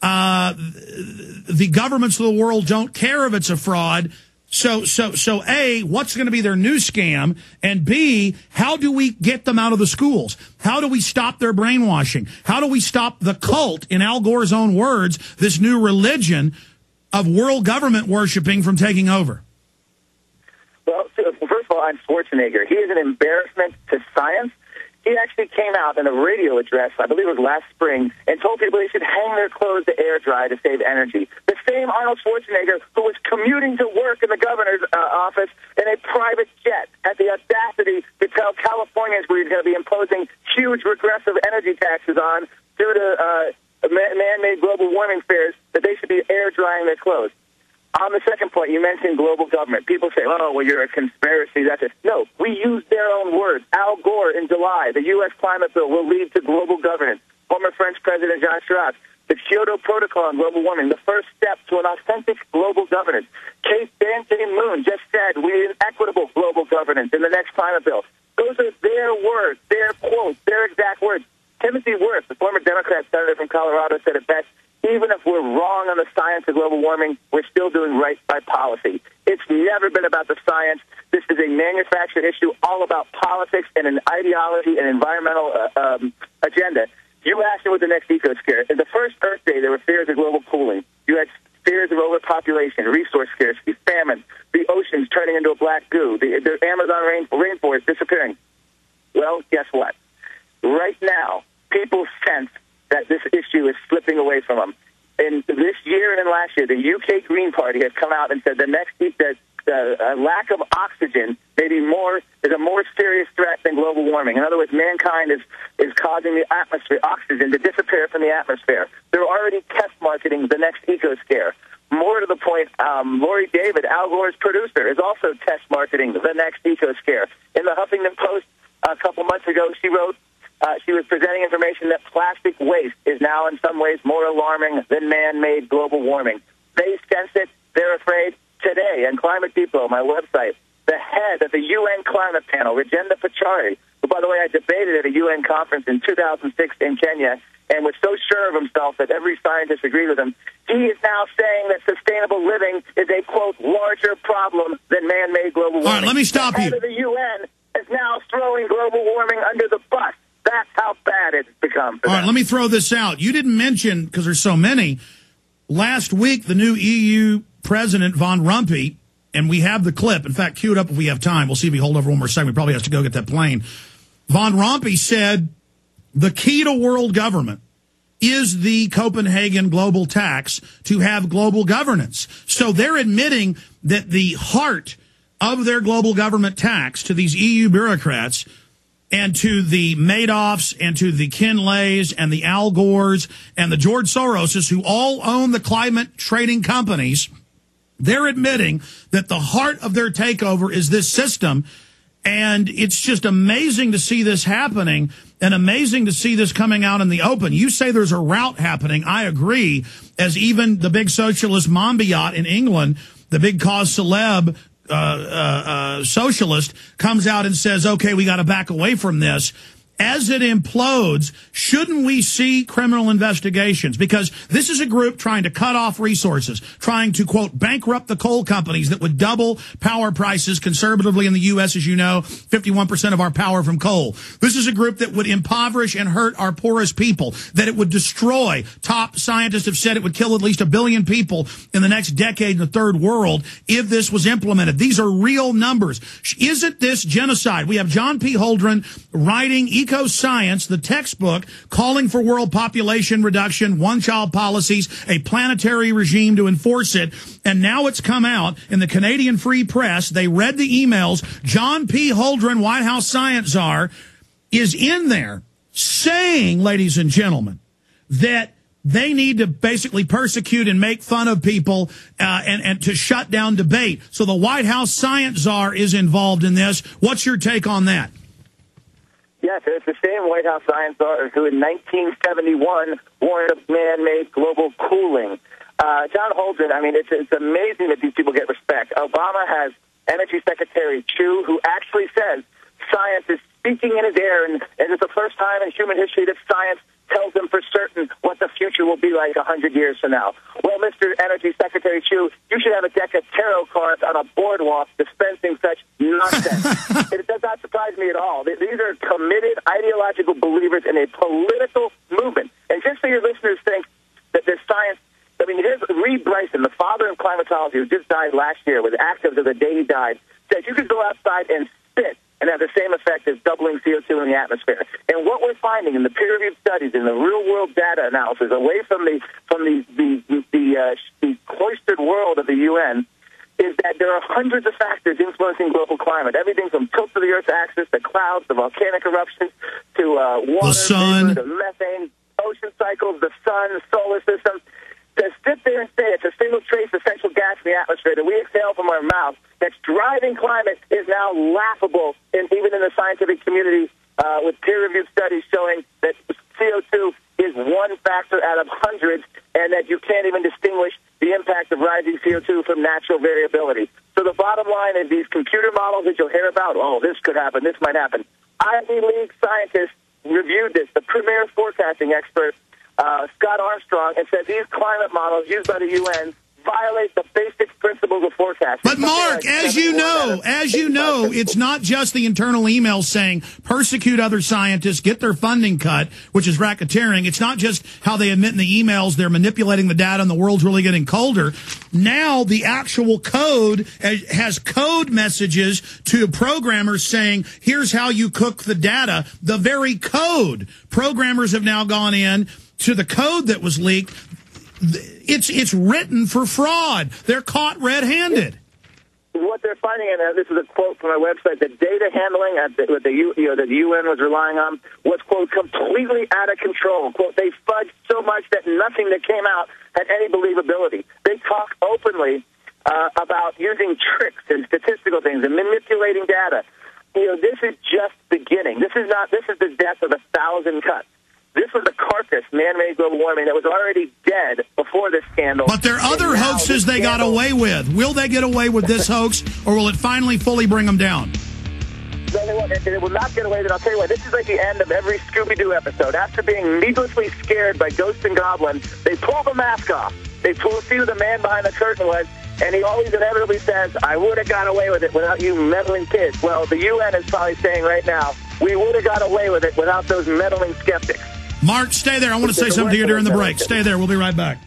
The governments of the world don't care if it's a fraud. So A, what's going to be their new scam? And B, how do we get them out of the schools? How do we stop their brainwashing? How do we stop the cult, in Al Gore's own words, this new religion of world government worshiping from taking over? Well, first of all, I'm Schwarzenegger. He is an embarrassment to science. He actually came out in a radio address, I believe it was last spring, and told people they should hang their clothes to air dry to save energy. The same Arnold Schwarzenegger who was commuting to work in the governor's office in a private jet had the audacity to tell Californians we were going to be imposing huge regressive energy taxes on due to man-made global warming fears that they should be air drying their clothes. On the second point, you mentioned global government. People say, oh, well, you're a conspiracy. That's it. No, we use their own words. Al Gore in July, the U.S. climate bill will lead to global governance. Former French President Jacques Chirac, the Kyoto Protocol on global warming, the first step to an authentic global governance. Ban Ki-moon just said we need equitable global governance in the next climate bill. Those are their words, their quotes, their exact words. Timothy Wirth, the former Democrat senator from Colorado, said it best. Even if we're wrong on the science of global warming, we're still doing right by policy. It's never been about the science. This is a manufactured issue all about politics and an ideology and environmental agenda. You asked me what the next eco-scare. In the first Earth Day, there were fears of global cooling. You had fears of overpopulation, resource scarcity, famine, the oceans turning into a black goo, the Amazon rainforest disappearing. Well, guess what? Right now, people sense that this issue is slipping away from them. In this year and in last year, the UK Green Party has come out and said that lack of oxygen is a more serious threat than global warming. In other words, mankind is causing the atmosphere, oxygen, to disappear from the atmosphere. They're already test marketing the next eco-scare. More to the point, Lori David, Al Gore's producer, is also test marketing the next eco-scare. In the Huffington Post a couple months ago, she wrote, she was presenting information that plastic waste is now in some ways more alarming than man-made global warming. They sense it. They're afraid. Today, on Climate Depot, my website, the head of the UN climate panel, Rajendra Pachauri, who, by the way, I debated at a UN conference in 2006 in Kenya and was so sure of himself that every scientist agreed with him, he is now saying that sustainable living is a, quote, larger problem than man-made global warming. All right, let me stop you. you. The head of the UN is now throwing global warming under the bus. That's how bad it's become. All right, let me throw this out. You didn't mention, because there's so many, last week the new EU President Van Rompuy, and we have the clip. In fact, cue it up if we have time. We'll see if we hold over one more second. We probably have to go get that plane. Van Rompuy said the key to world government is the Copenhagen global tax to have global governance. So they're admitting that the heart of their global government tax to these EU bureaucrats and to the Madoffs and to the Kinleys and the Al Gores and the George Soroses, who all own the climate trading companies, they're admitting that the heart of their takeover is this system. And it's just amazing to see this happening and amazing to see this coming out in the open. You say there's a rout happening. I agree, as even the big socialist Monbiot in England, the big cause celeb socialist, comes out and says, okay, we got to back away from this. As it implodes, shouldn't we see criminal investigations? Because this is a group trying to cut off resources, trying to, quote, bankrupt the coal companies that would double power prices conservatively in the U.S., as you know, 51% of our power from coal. This is a group that would impoverish and hurt our poorest people, that it would destroy. Top scientists have said it would kill at least 1 billion people in the next decade in the third world if this was implemented. These are real numbers. Isn't this genocide? We have John P. Holdren writing Eco-Science, the textbook, calling for world population reduction, one-child policies, a planetary regime to enforce it. And now it's come out in the Canadian Free Press. They read the emails. John P. Holdren, White House science czar, is in there saying, ladies and gentlemen, that they need to basically persecute and make fun of people and to shut down debate. So the White House science czar is involved in this. What's your take on that? Yes, it's the same White House science czar who in 1971 warned of man-made global cooling. John Holdren, I mean, it's amazing that these people get respect. Obama has Energy Secretary Chu, who actually says science is speaking in his ear, and it's the first time in human history that science tells them for certain what the future will be like 100 years from now. Well, Mr. Energy Secretary Chu, you should have a deck of tarot cards on a boardwalk dispensing such nonsense. It does not surprise me at all. These are committed ideological believers in a political movement. And just so your listeners think that there's science, I mean, here's Reed Bryson, the father of climatology, who just died last year, was active to the day he died, said you could go outside and spit and have the same effect as doubling CO2 in the atmosphere. And what we're finding in the peer-reviewed studies, in the real-world data analysis, away from the cloistered world of the UN, is that there are hundreds of factors influencing global climate. Everything from tilt of the Earth's axis, to clouds, to volcanic eruptions, to water, the sun, vapor, to methane, ocean cycles, the sun, the solar system. To sit there and say it's a single trace essential gas in the atmosphere that we exhale from our mouth that's driving climate is now laughable, even in the scientific community, with peer-reviewed studies showing that CO2 is one factor out of hundreds, and that you can't even distinguish the impact of rising CO2 from natural variability. So the bottom line is these computer models that you'll hear about, oh, this could happen, this might happen. Ivy League scientists reviewed this, the premier forecasting expert, Scott Armstrong, and said these climate models used by the UN violate the basic principles of forecasting. But Mark, as you know, it's not just the internal emails saying persecute other scientists, get their funding cut, which is racketeering. It's not just how they admit in the emails they're manipulating the data and the world's really getting colder. Now the actual code has code messages to programmers saying, here's how you cook the data. The very code. Programmers have now gone in to the code that was leaked. It's written for fraud. They're caught red-handed. What they're finding, and this is a quote from my website, the data handling that the UN was relying on was, quote, completely out of control. Quote, they fudged so much that nothing that came out had any believability. They talk openly about using tricks and statistical things and manipulating data. This is just beginning. This is the death of 1,000 cuts. This was a carcass, man-made global warming, that was already dead before this scandal. But there are other hoaxes they got away with. Will they get away with this hoax, or will it finally fully bring them down? It will not get away. Then I'll tell you what, this is like the end of every Scooby-Doo episode. After being needlessly scared by Ghost and Goblin, they pull the mask off. They see who the man behind the curtain was, and he always inevitably says, I would have got away with it without you meddling kids. Well, the UN is probably saying right now, we would have got away with it without those meddling skeptics. Mark, stay there. I want to say something to you during the break. Stay there. We'll be right back.